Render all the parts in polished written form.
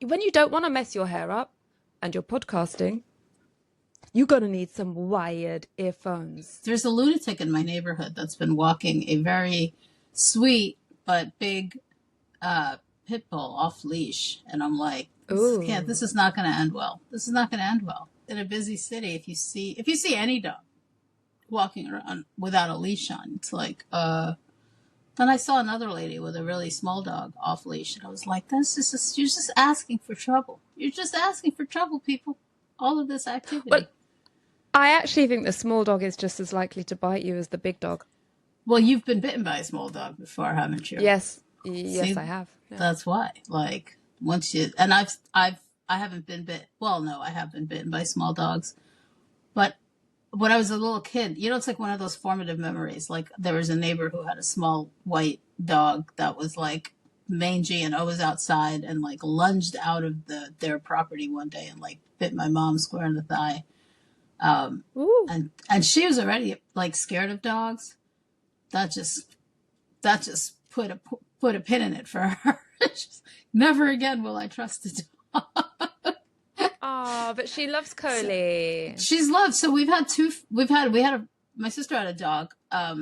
when you don't want to mess your hair up and you're podcasting, you're gonna need some wired earphones. There's a lunatic in my neighborhood that's been walking a very sweet but big pit bull off leash, and I'm like, this is not going to end well. This is not going to end well in a busy city. If you see any dog walking around without a leash on, it's like, Then I saw another lady with a really small dog off leash, and I was like, you're just asking for trouble. You're just asking for trouble, people. All of this activity. But I actually think the small dog is just as likely to bite you as the big dog. Well, you've been bitten by a small dog before, haven't you? Yes. Yes, see, I have. Yeah. That's why. Like, once you, and I haven't been bit. Well, no, I have been bitten by small dogs. But when I was a little kid, it's like one of those formative memories. Like, there was a neighbor who had a small white dog that was like mangy and always outside, and like lunged out of their property one day and like bit my mom square in the thigh. And she was already like scared of dogs. That just put a pin in it for her. Never again will I trust a dog. Oh, but she loves Kohli. She's loved. So my sister had a dog, a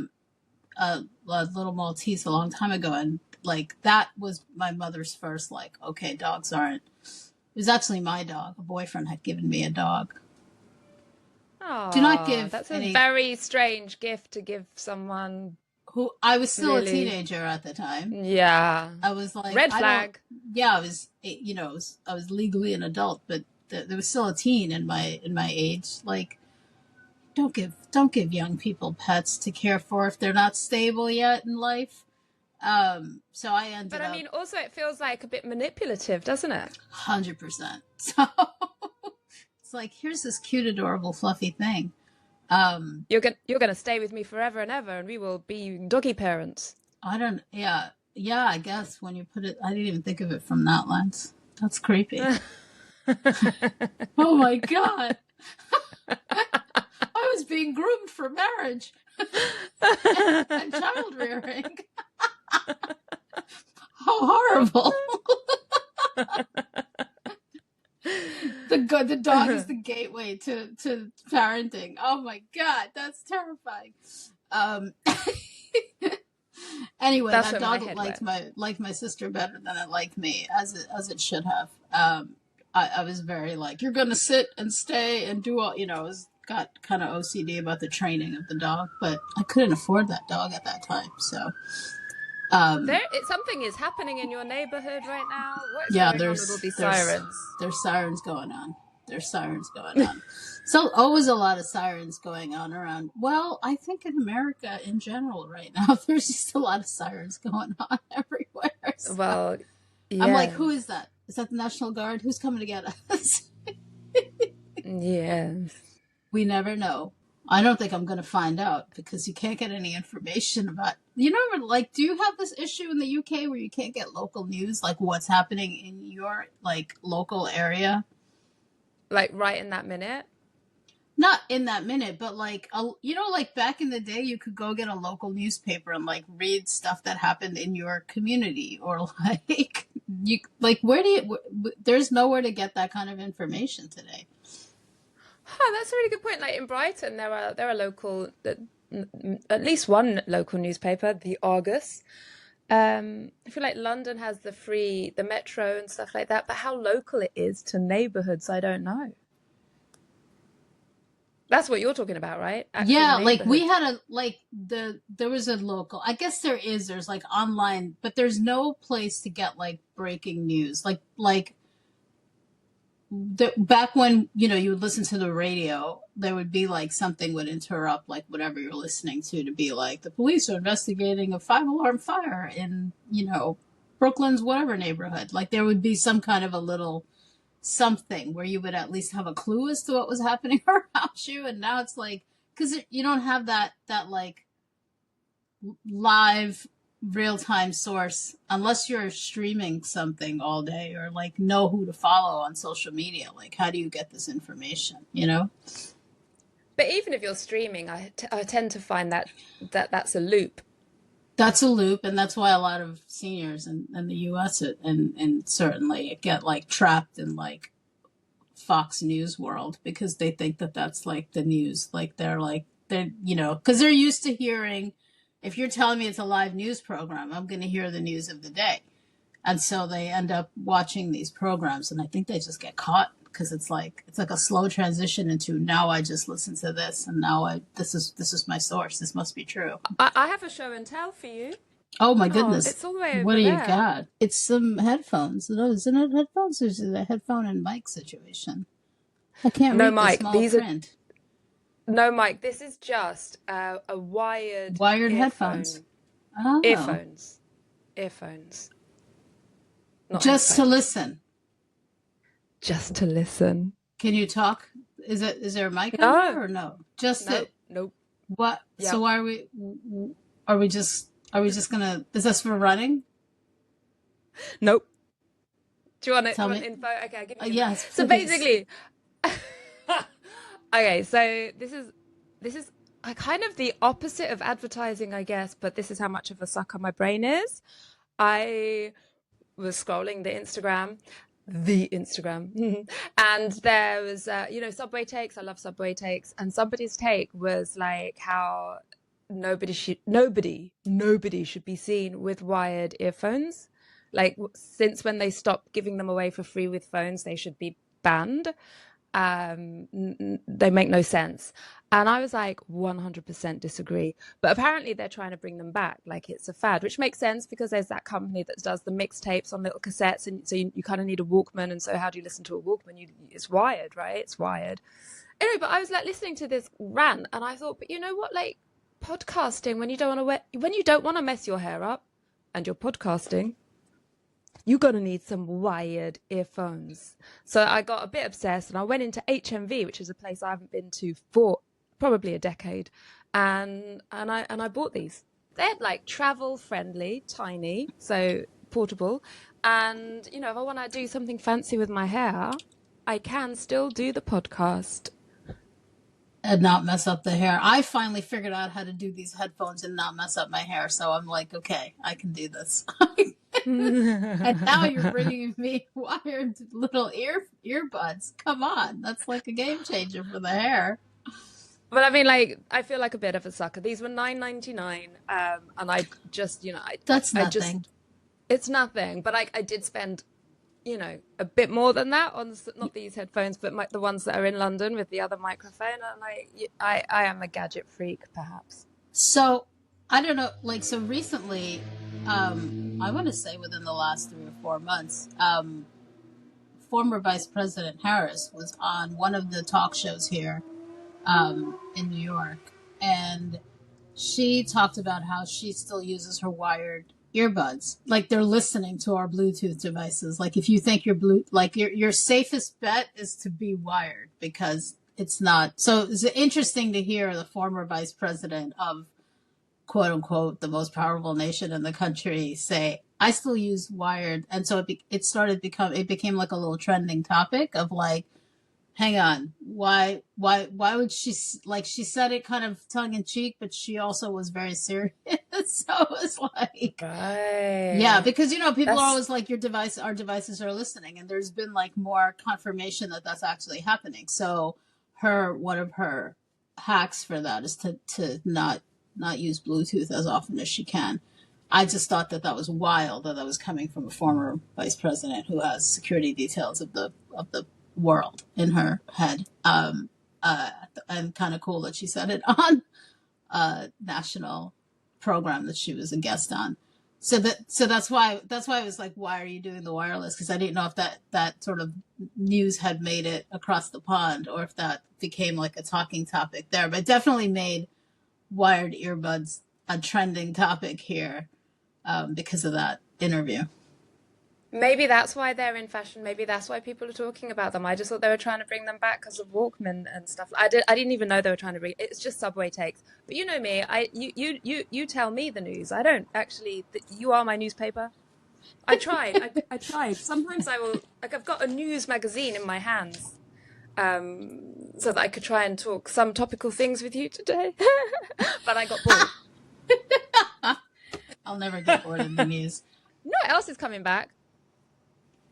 little Maltese a long time ago, and like that was my mother's first like, okay, dogs aren't. It was actually my dog. A boyfriend had given me a dog. Oh, do not give. That's a very strange gift to give someone. Who I was still a teenager at the time. Yeah, I was like red flag. I was, I was legally an adult, but there was still a teen in my age. Like, don't give young people pets to care for if they're not stable yet in life. So I ended up. But I mean, also it feels like a bit manipulative, doesn't it? 100%. So it's like, here's this cute, adorable, fluffy thing. You're gonna stay with me forever and ever, and we will be doggy parents. Yeah, I guess when you put it, I didn't even think of it from that lens. That's creepy. Oh my God. I was being groomed for marriage and child rearing. How horrible. The dog is the gateway to parenting. Oh my God, that's terrifying. Anyway, that's that dog liked my sister better than it liked me, as it should have. I was very like, you're gonna sit and stay and do all, I was got kind of OCD about the training of the dog, but I couldn't afford that dog at that time, so. Something is happening in your neighborhood right now. What is going on with all these sirens? There's sirens going on. So always a lot of sirens going on around. Well, I think in America in general right now, there's just a lot of sirens going on everywhere. So well, yeah. I'm like, who is that? Is that the National Guard? Who's coming to get us? Yes. We never know. I don't think I'm going to find out because you can't get any information about. Do you have this issue in the UK where you can't get local news, like what's happening in your like local area? Like right in that minute? Not in that minute, but like, like back in the day, you could go get a local newspaper and like read stuff that happened in your community, or like there's nowhere to get that kind of information today. Oh, that's a really good point. Like in Brighton, there are local, at least one local newspaper, the Argus. I feel like London has the Metro and stuff like that, but how local it is to neighborhoods, I don't know. That's what you're talking about, right? Actual yeah, like we had there was a local, I guess there's like online, but there's no place to get like breaking news. Like back when, you would listen to the radio, there would be like something would interrupt like whatever you're listening to be like, the police are investigating a 5-alarm fire in, Brooklyn's whatever neighborhood. Like there would be some kind of a little something where you would at least have a clue as to what was happening around you. And now it's like, because you don't have that like live real-time source unless you're streaming something all day or like know who to follow on social media. Like, how do you get this information, But even if you're streaming, I tend to find that that's a loop. That's a loop, and that's why a lot of seniors in the U.S. And certainly get like trapped in like Fox News world because they think that that's like the news. They're because they're used to hearing. If you're telling me it's a live news program, I'm going to hear the news of the day, and so they end up watching these programs, and I think they just get caught because it's like a slow transition into now I just listen to this, and now this is my source. This must be true. I have a show and tell for you. Oh my Oh, goodness. it's all the way What over do you there. got? It's some headphones. No, isn't it headphones? Or is it a headphone and mic situation? I can't No, read the Mike, small these are print. no, Mike. This is just a wired Wired headphones. earphone. Oh. Earphones, not Just to headphones. listen. Just to listen. Can you talk? Is there a mic on No, there or no? Just no, to nope. what? So Yep. why are we just gonna? Is this for running? Nope. Do you want it? Do Tell you want me. info? Okay, I'll give you info. Yes, So please. basically, okay, so this is kind of the opposite of advertising, I guess, but this is how much of a sucker my brain is. I was scrolling the Instagram, and there was, Subway takes. I love Subway takes, and somebody's take was like how nobody should be seen with wired earphones. Like since when they stopped giving them away for free with phones, they should be banned. They make no sense. And I was like, 100% disagree. But apparently they're trying to bring them back. Like it's a fad, which makes sense because there's that company that does the mixtapes on little cassettes. And so you kind of need a Walkman. And so how do you listen to a Walkman? It's wired, right? It's wired. Anyway, but I was like listening to this rant and I thought, but you know what? Like podcasting, when you don't want to mess your hair up and you're podcasting, you're going to need some wired earphones. So I got a bit obsessed and I went into HMV, which is a place I haven't been to for probably a decade. And I bought these. They're like travel friendly, tiny, so portable. And, if I want to do something fancy with my hair, I can still do the podcast. And not mess up the hair. I finally figured out how to do these headphones and not mess up my hair. So I'm like, okay, I can do this. And now you're bringing me wired little earbuds. Come on, that's like a game changer for the hair. But I mean, like, I feel like a bit of a sucker. These were $9.99, and I just, That's I just, nothing. it's nothing. But I did spend, a bit more than that on not these headphones, but the ones that are in London with the other microphone. And I am a gadget freak, perhaps. So I don't know. Like so recently, I want to say within the last 3 or 4 months, former Vice President Harris was on one of the talk shows here in New York, and she talked about how she still uses her wired earbuds, like they're listening to our Bluetooth devices. Like if you think your safest bet is to be wired because it's not. So it's interesting to hear the former vice president of quote unquote the most powerful nation in the country say, I still use wired. And so it became like a little trending topic of like, hang on, why would she, like, she said it kind of tongue in cheek, but she also was very serious. So it was like, yeah, Right. because people are That's always like, our devices are listening, and there's been like more confirmation that that's actually happening. So one of her hacks for that is to not use Bluetooth as often as she can. I just thought that was wild that was coming from a former vice president who has security details of the world in her head. And kind of cool that she said it on a national program that she was a guest on. So that's why I was like, why are you doing the wireless? Because I didn't know if that sort of news had made it across the pond or if that became like a talking topic there. But it definitely made wired earbuds a trending topic here because of that interview. Maybe that's why they're in fashion. Maybe that's why people are talking about them. I just thought they were trying to bring them back because of Walkman and stuff. I didn't even know they were trying to bring. It's just Subway takes. But you know me. You tell me the news. I don't actually. You are my newspaper. I tried. I tried. Sometimes I will. Like I've got a news magazine in my hands, so that I could try and talk some topical things with you today. But I got bored. I'll never get bored of the knees. You know what else is coming back?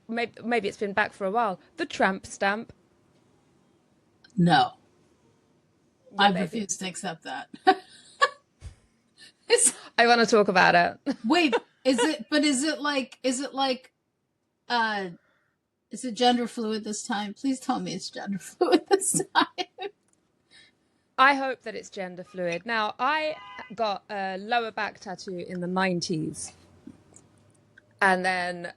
Maybe it's been back for a while. The Tramp stamp. No. Yeah, I baby. refuse to accept that. I want to talk about it. Wait, is it gender fluid this time? Please tell me it's gender fluid this time. I hope that it's gender fluid. Now, I got a lower back tattoo in the 90s. And then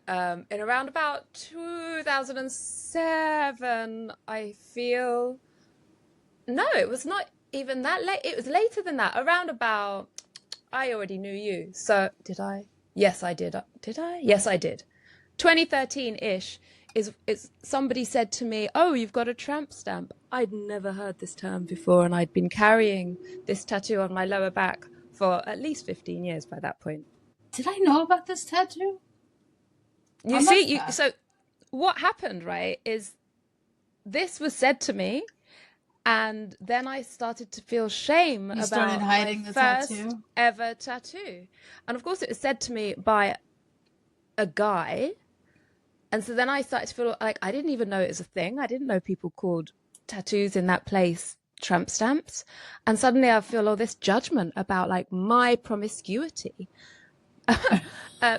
in around about 2007, I feel... No, it was not even that late. It was later than that. Around about... I already knew you. So, did I? Yes, I did. Did I? Yes, I did. 2013-ish is somebody said to me, oh, you've got a tramp stamp. I'd never heard this term before, and I'd been carrying this tattoo on my lower back for at least 15 years by that point. Did I know about this tattoo? You see, so what happened, right, is this was said to me, and then I started to feel shame about hiding my the first tattoo? ever tattoo. And of course it was said to me by a guy. And so then I started to feel like I didn't even know it was a thing. I didn't know people called tattoos in that place tramp stamps. And suddenly I feel all this judgment about like my promiscuity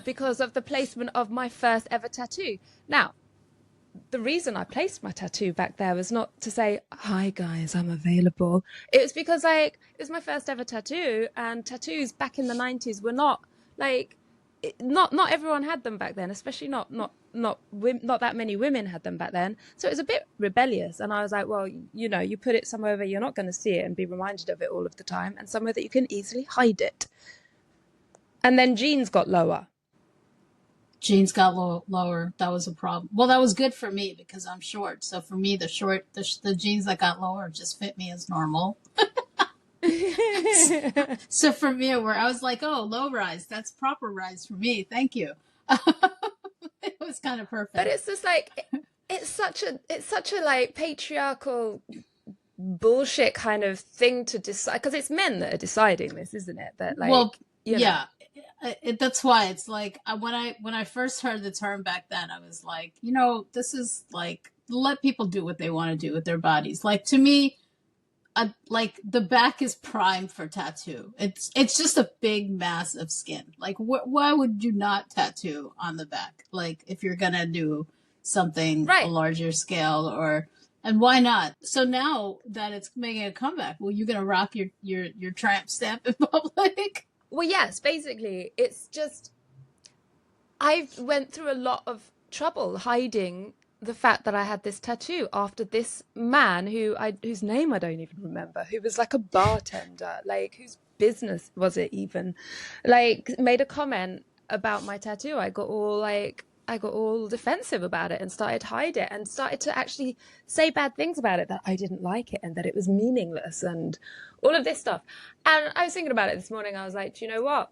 because of the placement of my first ever tattoo. Now, the reason I placed my tattoo back there was not to say, hi guys, I'm available. It was because like it was my first ever tattoo, and tattoos back in the 90s were not like not everyone had them back then, especially not that many women had them back then. So it was a bit rebellious, and I was like, well, you know, you put it somewhere where you're not going to see it and be reminded of it all of the time, and somewhere that you can easily hide it. And then jeans got lower. Jeans got lower. That was a problem. Well, that was good for me because I'm short. So for me, the jeans that got lower just fit me as normal. So for me, where I was like, oh, low rise, that's proper rise for me. Thank you. It was kind of perfect. But it's just like it's such a like patriarchal bullshit kind of thing to decide, because it's men that are deciding this, isn't it? That like, well, yeah. That's why it's like when I first heard the term back then, I was like, you know, this is like, let people do what they want to do with their bodies. Like, to me, like the back is primed for tattoo. It's just a big mass of skin. Like, why would you not tattoo on the back? Like, if you're gonna do something a larger scale, and why not? So now that it's making a comeback, well, you're gonna rock your tramp stamp in public. Well, yes, basically, it's just, I've went through a lot of trouble hiding the fact that I had this tattoo after this man whose name I don't even remember, who was like a bartender, like whose business was it even, like made a comment about my tattoo. I got all defensive about it and started to hide it and started to actually say bad things about it, that I didn't like it and that it was meaningless and all of this stuff. And I was thinking about it this morning. I was like, do you know what?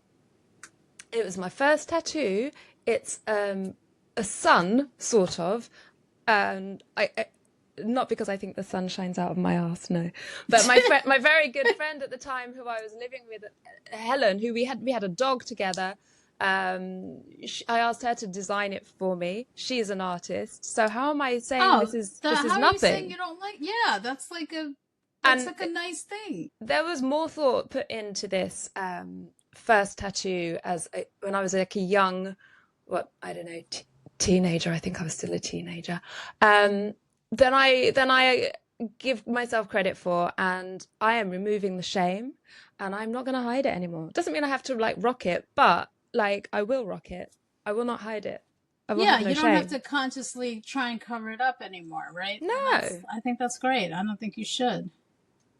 It was my first tattoo. It's a sun, sort of. And I not because I think the sun shines out of my ass, no. But my very good friend at the time, who I was living with, Helen, who we had a dog together. I asked her to design it for me. She's an artist, so how am I saying this is nothing? How are you saying you don't like? Yeah, that's like a nice thing. There was more thought put into this first tattoo when I was like a young, teenager. I think I was still a teenager. Then I give myself credit for, and I am removing the shame, and I'm not going to hide it anymore. Doesn't mean I have to like rock it, but like I will rock it. I will not hide it. You don't have to consciously try and cover it up anymore, right? No. I think that's great. I don't think you should.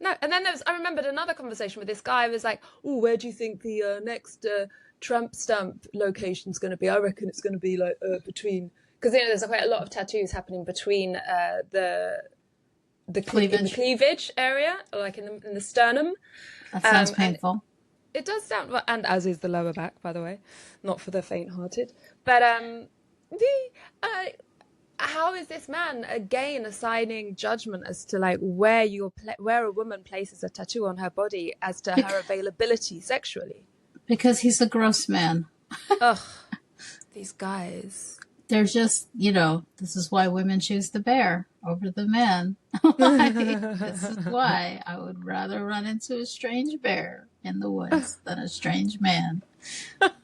No, and then I remembered another conversation with this guy. I was like, oh, where do you think the next tramp stamp location's going to be? I reckon it's going to be like between, because there's quite a lot of tattoos happening between the cleavage area, like in the sternum. That sounds painful. It does sound, and as is the lower back, by the way, not for the faint-hearted. But how is this man again assigning judgment as to like where a woman places a tattoo on her body as to her availability sexually? Because he's a gross man. Ugh, these guys. They're just, this is why women choose the bear over the man. This is why I would rather run into a strange bear in the woods than a strange man.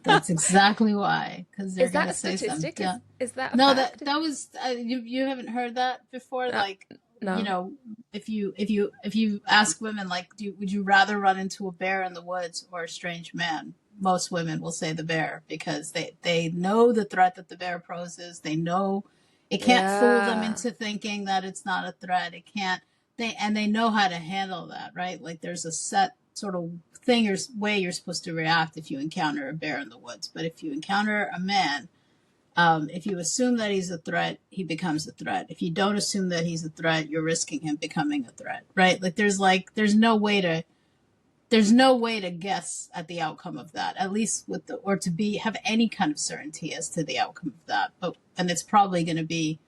That's exactly why, because they're Is going that to a say something. statistic? Yeah. Is that a No, fact? that was you haven't heard that before. Uh, Like, no. if you ask women like, would you rather run into a bear in the woods or a strange man? Most women will say the bear because they know the threat that the bear poses. They know it can't fool them Yeah. into thinking that it's not a threat. It can't. They know how to handle that, right? Like there's a set sort of way you're supposed to react if you encounter a bear in the woods. But if you encounter a man, if you assume that he's a threat, he becomes a threat. If you don't assume that he's a threat, you're risking him becoming a threat, right? There's no way to guess at the outcome of that, at least or to have any kind of certainty as to the outcome of that. And it's probably going to be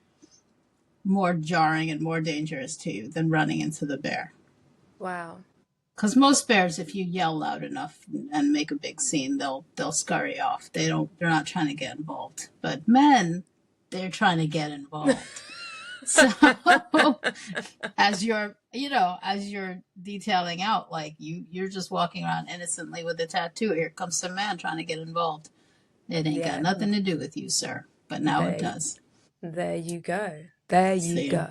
more jarring and more dangerous to you than running into the bear. Wow. Because most bears, if you yell loud enough and make a big scene, they'll scurry off. They're not trying to get involved. But men, they're trying to get involved. So as you're detailing out, like you're just walking around innocently with a tattoo. Here comes some man trying to get involved. It ain't got Yeah. nothing to do with you, sir. But now it There, does. there you go. There you See, go.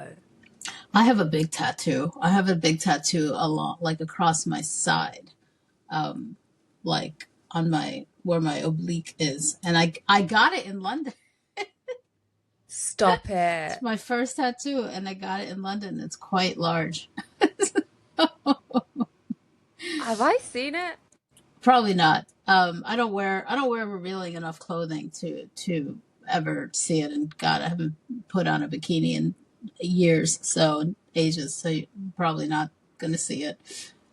I have a big tattoo. I have a big tattoo like across my side, like on where my oblique is, and I got it in London. Stop It's it. my first tattoo, and I got it in London. It's quite large. Have I seen it? Probably not. I don't wear revealing enough clothing to ever see it. And God, I haven't put on a bikini in years, ages. So you're probably not going to see it.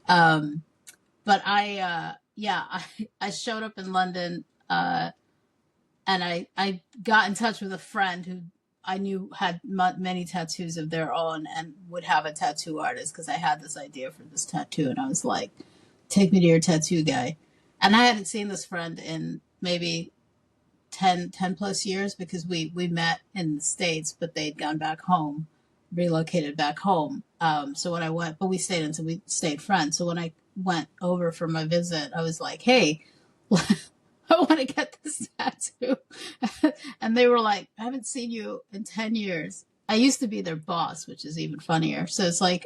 But I showed up in London, and I got in touch with a friend who I knew had many tattoos of their own and would have a tattoo artist because I had this idea for this tattoo, and I was like, take me to your tattoo guy. And I hadn't seen this friend in maybe 10 plus years because we met in the States, but they'd gone back home, relocated back home. So when I went, but we stayed friends. So when I went over for my visit, I was like, hey, I want to get this tattoo. And they were like, I haven't seen you in 10 years. I used to be their boss, which is even funnier. So it's like,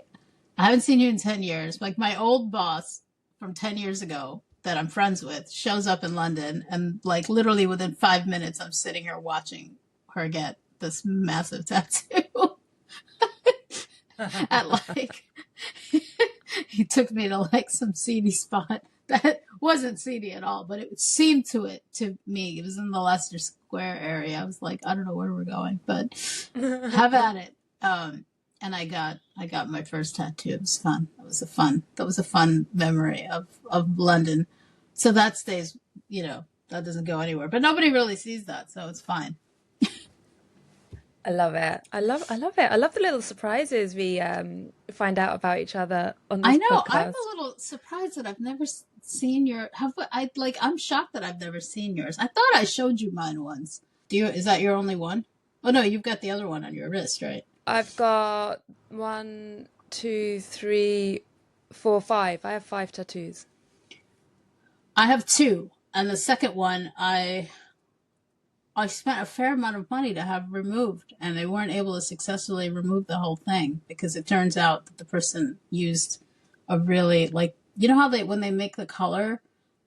I haven't seen you in 10 years. Like my old boss from 10 years ago that I'm friends with shows up in London, and like literally within 5 minutes, I'm sitting here watching her get this massive tattoo. At like, he took me to like some seedy spot that wasn't seedy at all, but it seemed to me. It was in the Leicester Square area. I was like, I don't know where we're going, but have at it. And I got my first tattoo. It was fun. That was a fun memory of London. So that stays, that doesn't go anywhere. But nobody really sees that, so it's fine. I love it. I love it. I love the little surprises we find out about each other on I this know. I'm podcast. a little surprised that I've never seen I'm shocked that I've never seen yours. I thought I showed you mine once. Is that your only one? Oh no, you've got the other one on your wrist, right? I've got 1, 2, 3, 4, 5. I have 5 tattoos. I have 2, and the second one I spent a fair amount of money to have removed, and they weren't able to successfully remove the whole thing because it turns out that the person used a really how when they make the color,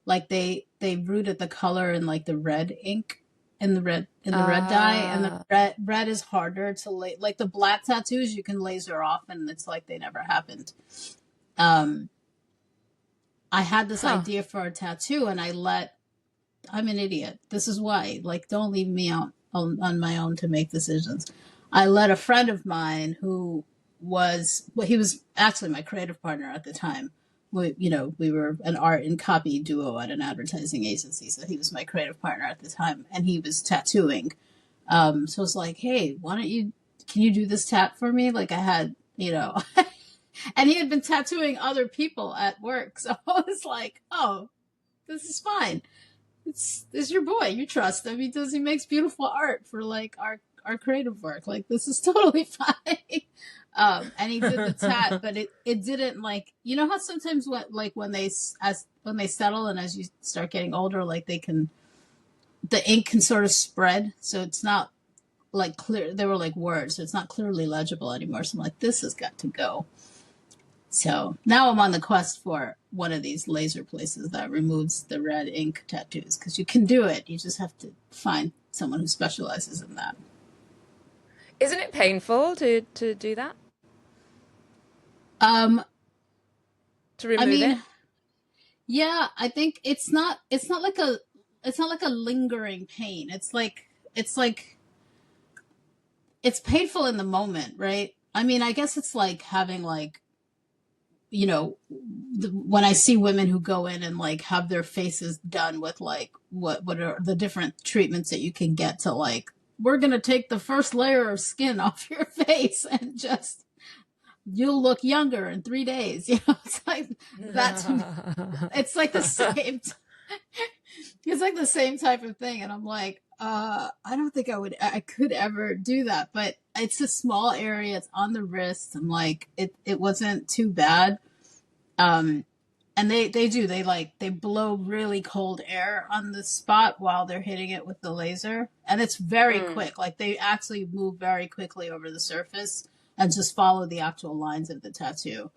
like they rooted the color in like the red ink in the red dye, and the red is harder to like the black tattoos you can laser off and it's like they never happened. I had this idea for a tattoo, and I'm an idiot. This is why, don't leave me out on my own to make decisions. I let a friend of mine he was actually my creative partner at the time. We were an art and copy duo at an advertising agency. So he was my creative partner at the time, and he was tattooing. So I was like, hey, can you do this tat for me? Like I had, and he had been tattooing other people at work. So I was like, oh, this is fine. It's your boy. You trust him. He makes beautiful art for like our creative work. Like this is totally fine. And he did the tat, but it didn't like, you know how sometimes when they settle and as you start getting older, like the ink can sort of spread. So it's not like clear. They were like words. So it's not clearly legible anymore. So I'm like, this has got to go. So now I'm on the quest for one of these laser places that removes the red ink tattoos, because you can do it. You just have to find someone who specializes in that. Isn't it painful to do that? Um, To I remove it? mean, yeah, I think it's not like a lingering pain. It's like it's painful in the moment, right? I mean, I guess it's like having like, you know, when I see women who go in and like have their faces done with like what are the different treatments that you can get to like, we're gonna take the first layer of skin off your face and just you'll look younger in 3 days. You know, it's like that's it's like the same. It's like the same type of thing, and I'm like, I don't think I could ever do that. But it's a small area. It's on the wrist. I'm like, it wasn't too bad. Um, and they blow really cold air on the spot while they're hitting it with the laser, and it's very Mm. quick. Like they actually move very quickly over the surface and just follow the actual lines of the tattoo.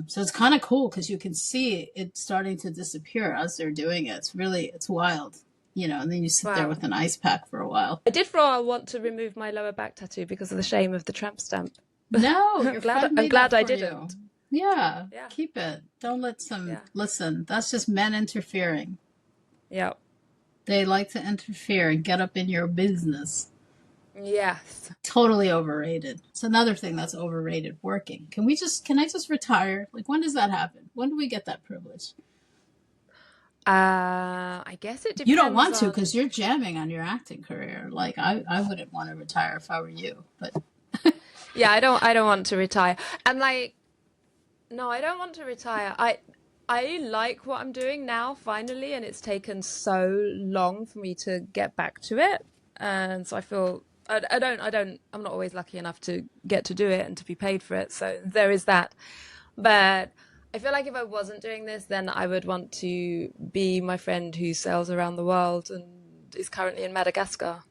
So it's kind of cool because you can see it starting to disappear as they're doing it. It's wild, you know, and then you sit there Wow. with an ice pack for a while. I did for a while want to remove my lower back tattoo because of the shame of the tramp stamp. No, I'm your glad friend I'm made that glad I for you. didn't. Yeah, Yeah. keep it. Don't let some, Yeah. listen, that's just men interfering. Yeah. They like to interfere and get up in your business. Yes. Totally overrated. It's another thing that's overrated, working. Can I just retire? Like, when does that happen? When do we get that privilege? I guess it You don't depends want to on. because you're jamming on your acting career. Like, I wouldn't want to retire if I were you. But Yeah, I don't want to retire. And like, no, I don't want to retire. I like what I'm doing now finally, and it's taken so long for me to get back to it. And so I feel I'm not always lucky enough to get to do it and to be paid for it. So there is that. But I feel like if I wasn't doing this, then I would want to be my friend who sails around the world and is currently in Madagascar.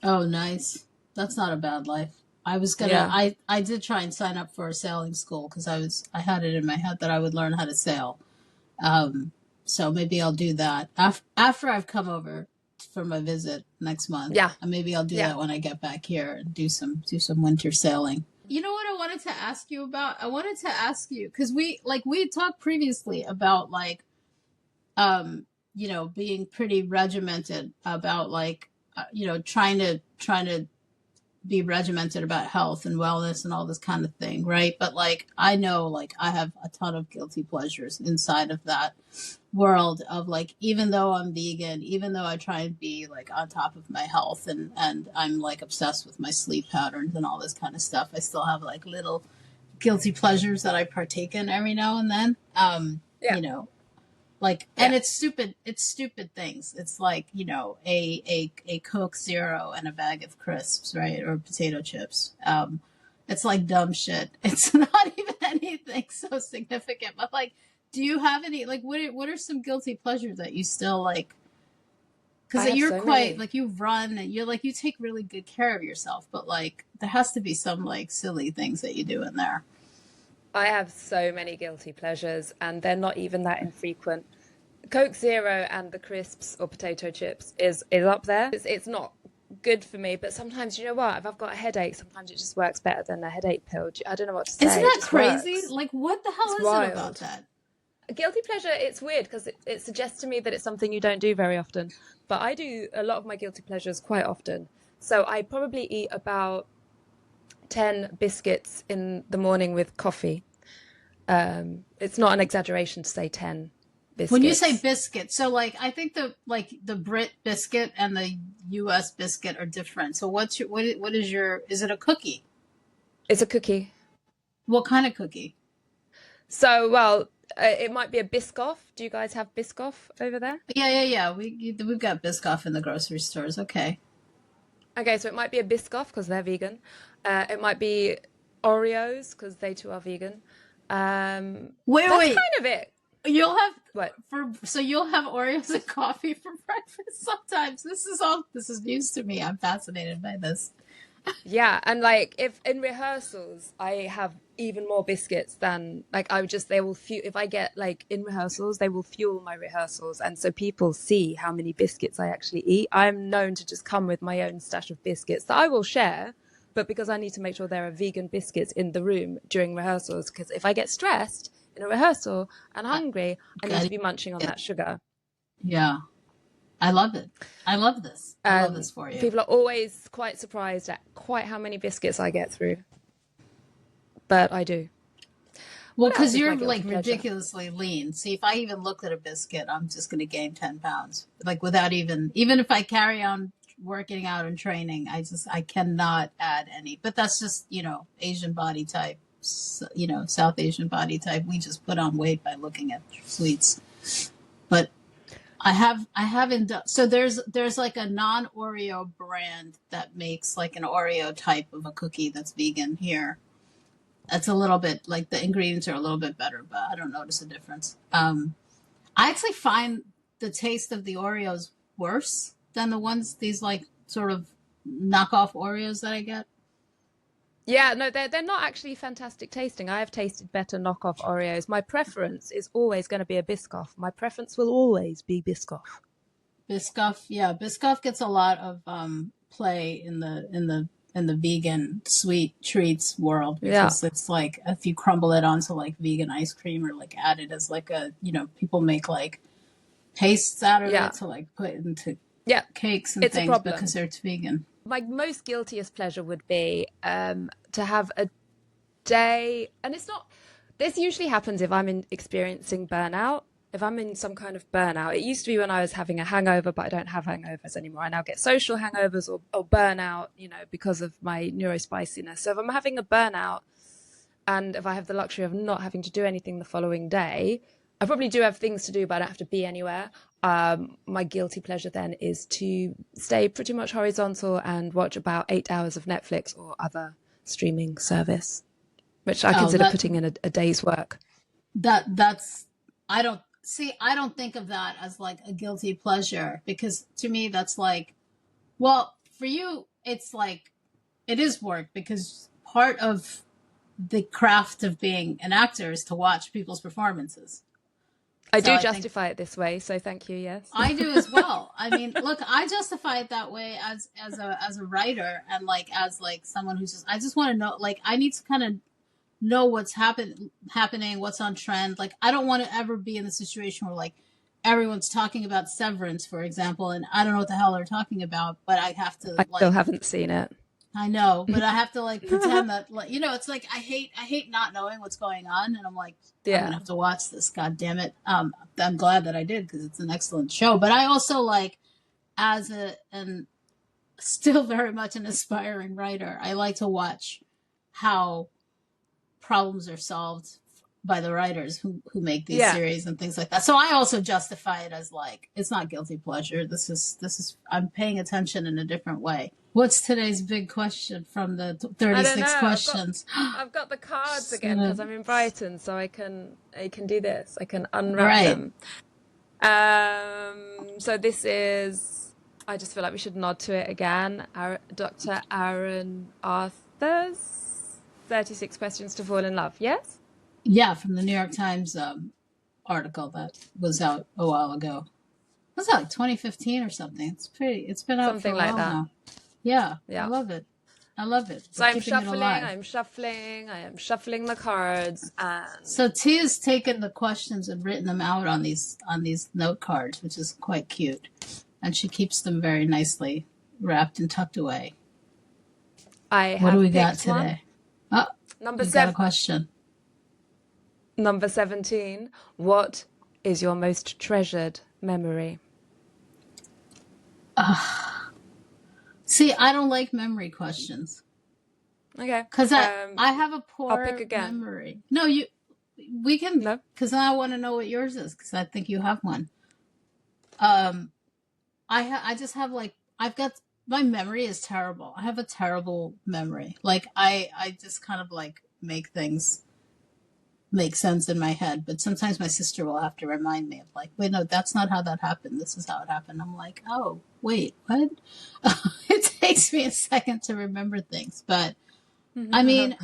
oh, nice. That's not a bad life. Yeah. I did try and sign up for a sailing school because I had it in my head that I would learn how to sail. Um, so maybe I'll do that after I've come over for my visit next month. Yeah. And maybe I'll do Yeah. that when I get back here and do some winter sailing. You know what I wanted to ask you about? I wanted to ask you because we had talked previously about like being pretty regimented about like trying to be regimented about health and wellness and all this kind of thing, right? But like I know like I have a ton of guilty pleasures inside of that world of like, even though I'm vegan, even though I try and be like on top of my health and I'm like obsessed with my sleep patterns and all this kind of stuff, I still have like little guilty pleasures that I partake in every now and then. Yeah. Like, and Yeah. it's stupid things. It's like, a Coke Zero and a bag of crisps, right? Or potato chips. It's like dumb shit. It's not even anything so significant, but like, do you have any, like, what are some guilty pleasures that you still like? Cause I have you're so quite, many. like, you run and you're like, you take really good care of yourself, but like, there has to be some like silly things that you do in there. I have so many guilty pleasures, and they're not even that infrequent. Coke Zero and the crisps or potato chips is up there. It's not good for me, but sometimes you know what? If I've got a headache, sometimes it just works better than a headache pill. I don't know what to Isn't say. It that just crazy? works. Like, what the hell It's is it about wild. that? A guilty pleasure, it's weird because it suggests to me that it's something you don't do very often. But I do a lot of my guilty pleasures quite often. So I probably eat about 10 biscuits in the morning with coffee. It's not an exaggeration to say 10 When you say biscuits. biscuit, so like I think the Brit biscuit and the U.S. biscuit are different. So what is your, is it a cookie? It's a cookie. What kind of cookie? So, well, it might be a Biscoff. Do you guys have Biscoff over there? Yeah. We've got Biscoff in the grocery stores. Okay. Okay, so it might be a Biscoff because they're vegan. It might be Oreos because they too are vegan. Wait, That's wait. kind of it. You'll have What? so you'll have Oreos and coffee for breakfast sometimes. This is news to me. I'm fascinated by this. Yeah, and like if in rehearsals I have even more biscuits than like I would just they will fuel if I get like in rehearsals they will fuel my rehearsals and so people see how many biscuits I actually eat. I'm known to just come with my own stash of biscuits that I will share, but because I need to make sure there are vegan biscuits in the room during rehearsals because if I get stressed in a rehearsal and hungry, I need to be munching on that sugar. Yeah. I love it. I love this. I love this for you. People are always quite surprised at quite how many biscuits I get through. But I do. Well, because you're like ridiculously lean. See, if I even looked at a biscuit, I'm just going to gain 10 pounds. Like without even if I carry on working out and training, I cannot add any. But that's just, Asian body type, South Asian body type. We just put on weight by looking at sweets. But I haven't done, so there's like a non-Oreo brand that makes like an Oreo type of a cookie that's vegan here. That's a little bit like the ingredients are a little bit better, but I don't notice a difference. I actually find the taste of the Oreos worse than these like sort of knockoff Oreos that I get. Yeah, no, they're not actually fantastic tasting. I have tasted better knockoff Oreos. My preference is always going to be a Biscoff. My preference will always be Biscoff. Biscoff, yeah, Biscoff gets a lot of play in the vegan sweet treats world because it's like if you crumble it onto like vegan ice cream or like add it as like a people make like pastes out of it to like put into cakes and things because they're vegan. My most guiltiest pleasure would be to have a day, and it's not, this usually happens if I'm experiencing burnout. If I'm in some kind of burnout, it used to be when I was having a hangover, but I don't have hangovers anymore. I now get social hangovers or burnout, because of my neurospiciness. So if I'm having a burnout and if I have the luxury of not having to do anything the following day, I probably do have things to do, but I don't have to be anywhere. My guilty pleasure then is to stay pretty much horizontal and watch about 8 hours of Netflix or other streaming service, which I consider putting in a day's work. I don't think of that as like a guilty pleasure because to me that's like, well, for you it's like it is work because part of the craft of being an actor is to watch people's performances. I do justify it this way, so thank you. Yes, I do as well. I mean, look, I justify it that way as a writer and like as like someone who's I just want to know, like I need to kind of know what's happening, what's on trend. Like I don't want to ever be in the situation where like everyone's talking about Severance, for example, and I don't know what the hell they're talking about, but I have to. I still haven't seen it. I know, but I have to like pretend that, like, it's like I hate not knowing what's going on, and I'm like, I'm gonna have to watch this. God damn it! I'm glad that I did because it's an excellent show. But I also like, and still very much an aspiring writer, I like to watch how problems are solved by the writers who make these series and things like that. So I also justify it as like it's not guilty pleasure. This is I'm paying attention in a different way. What's today's big question from the 36 questions? I've got the cards again because I'm in Brighton, so I can do this. I can unwrap them. So this is. I just feel like we should nod to it again. Dr. Aron Arthur's 36 questions to fall in love. Yes. Yeah, from the New York Times article that was out a while ago. Was that like 2015 or something? It's been out something for a while like that. Now. Yeah, I love it. So I'm shuffling the cards, and so Tia's taken the questions and written them out on these note cards, which is quite cute, and she keeps them very nicely wrapped and tucked away. What do we got today? Oh, number 7. Got a question. Number 17. What is your most treasured memory? See, I don't like memory questions. Okay. Because I have a poor I'll pick again. memory. No, you we can, No? because I want to know what yours is, because I think you have one. I just have like, I've got, my memory is terrible. I have a terrible memory. Like I just kind of like make things make sense in my head, but sometimes my sister will have to remind me of like, wait, no, that's not how that happened. This is how it happened. I'm like, oh, wait, what? It takes me a second to remember things, but I mean,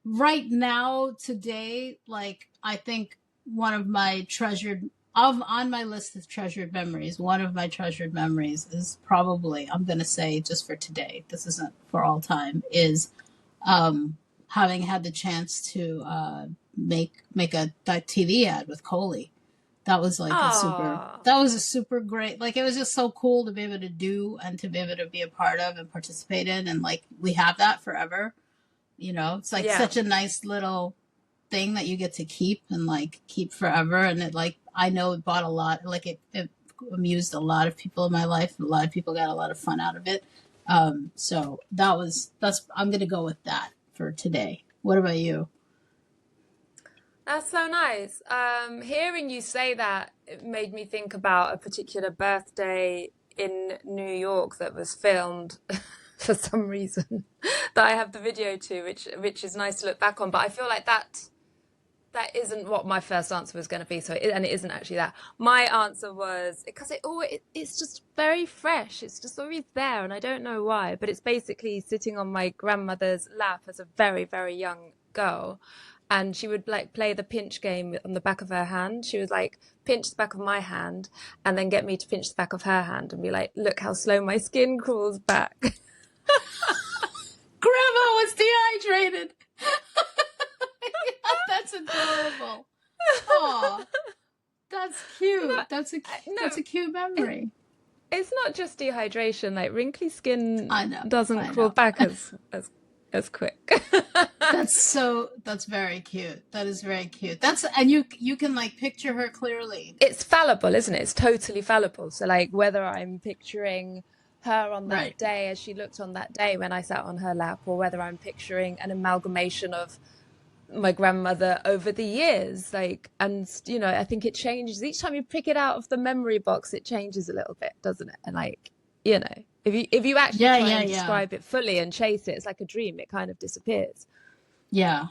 right now, today, like, I think one of my on my list of treasured memories, one of my treasured memories is probably, I'm going to say just for today, this isn't for all time, is having had the chance to make a TV ad with Kohli. That was like that was a super great, like, it was just so cool to be able to do and to be able to be a part of and participate in. And like, we have that forever. It's like such a nice little thing that you get to keep and like keep forever. And it, like, I know it bought a lot, like it amused a lot of people in my life. A lot of people got a lot of fun out of it. So I'm going to go with that for today. What about you? That's so nice. Hearing you say that, it made me think about a particular birthday in New York that was filmed for some reason that I have the video to, which is nice to look back on. But I feel like that isn't what my first answer was going to be. And it isn't actually that. My answer was because it's just very fresh. It's just always there, and I don't know why. But it's basically sitting on my grandmother's lap as a very, very young girl. And she would like play the pinch game on the back of her hand. She would like pinch the back of my hand and then get me to pinch the back of her hand and be like, look how slow my skin crawls back. Grandma was dehydrated. That's adorable. Oh, that's cute. That's a cute memory. It's not just dehydration. Like wrinkly skin I know. doesn't crawl back as quick. That's very cute. That is very cute. And you can like picture her clearly. It's fallible, isn't it? It's totally fallible. So like whether I'm picturing her on that day as she looked on that day when I sat on her lap, or whether I'm picturing an amalgamation of my grandmother over the years, like, and I think it changes each time you pick it out of the memory box. It changes a little bit, doesn't it? And like, if you actually try and describe it fully and chase it, it's like a dream. It kind of disappears. Yeah.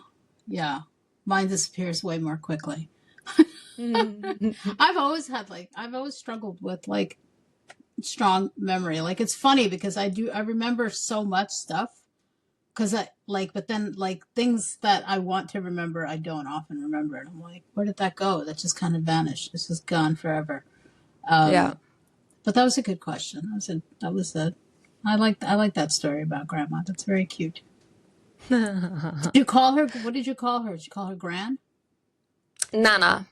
Mine disappears way more quickly. I've always struggled with like strong memory. Like, it's funny because I remember so much stuff. Because but then like things that I want to remember, I don't often remember. And I'm like, where did that go? That just kind of vanished. It's just gone forever. But that was a good question. I like that story about grandma. That's very cute. Did you call her? What did you call her? Did you call her Gran? Nana.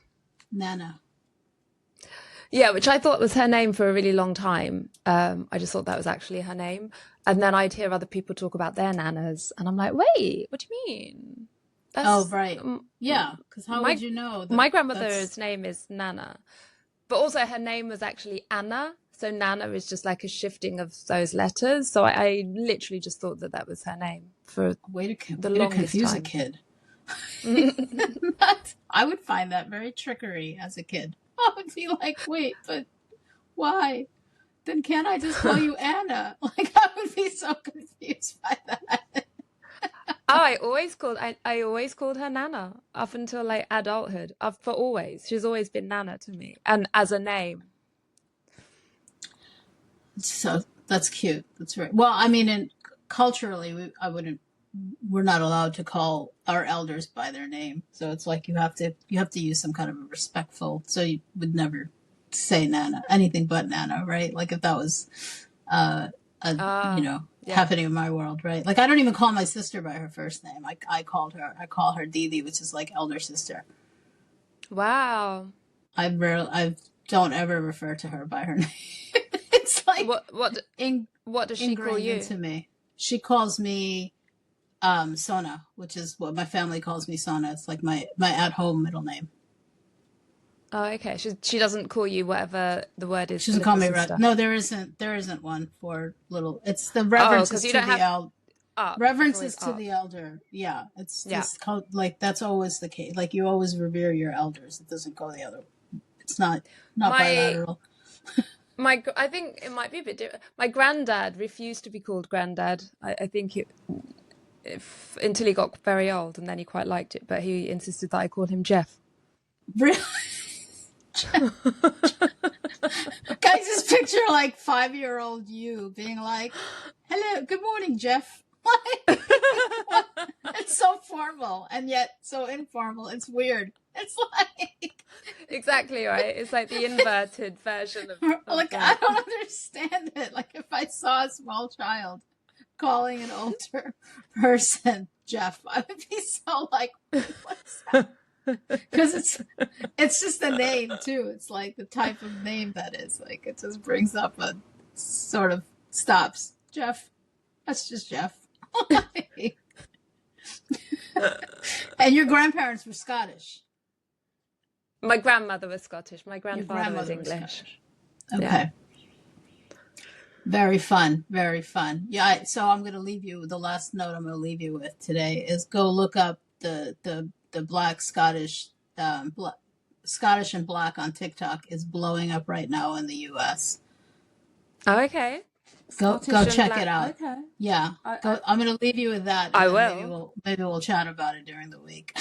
Yeah, which I thought was her name for a really long time. I just thought that was actually her name. And then I'd hear other people talk about their nanas. And I'm like, wait, what do you mean? Right. Yeah, because how would you know? My grandmother's name is Nana. But also her name was actually Anna. So Nana is just like a shifting of those letters. So I literally just thought that was her name for the longest confuse time. A kid. I would find that very trickery as a kid. I would be like, wait, but why? Then can't I just call you Anna? Like, I would be so confused by that. I always called her Nana up until like adulthood. For always, she's always been Nana to me, and as a name. So that's cute. That's right. Well, I mean, culturally, we're not allowed to call our elders by their name. So it's like you have to use some kind of a respectful. So you would never say Nana, anything but Nana, right? Like if that was, happening in my world, right? Like I don't even call my sister by her first name. I call her Dee Dee, which is like elder sister. Wow. I don't ever refer to her by her name. It's like what does she call you? To me, she calls me Sona, which is what my family calls me. Sona. It's like my at-home middle name. Oh, okay. She doesn't call you whatever the word is. She doesn't call me. No, there isn't one for little. It's the references to the up. It's Reverence always is to up. the elder. Yeah, it's Yeah. just like that's always the case. Like you always revere your elders. It doesn't go the other. It's not My bilateral. I think it might be a bit different. My granddad refused to be called granddad. I think until he got very old, and then he quite liked it, but he insisted that I call him Jeff. Really? Guys, just picture like 5-year-old you being like, "Hello, good morning, Jeff." Like, it's so formal and yet so informal. It's weird. It's like Exactly right. It's like the inverted version of like I that. don't understand it. Like if I saw a small child calling an older person Jeff, I would be so like, what's that? Because it's just a name too. It's like the type of name that is. Like it just brings up a sort of stops. Jeff. That's just Jeff. And your grandparents were Scottish. My grandmother was Scottish. My Your grandfather was grandmother was English. Scottish. Yeah. Okay. Very fun. Very fun. Yeah. So I'm going to leave you, the last note I'm going to leave you with today is go look up the black Scottish, Scottish and black on TikTok is blowing up right now in the US. Oh, okay. Go Scottish and check black. it out. Okay. Yeah. I I'm going to leave you with that, and I then will. maybe we'll chat about it during the week.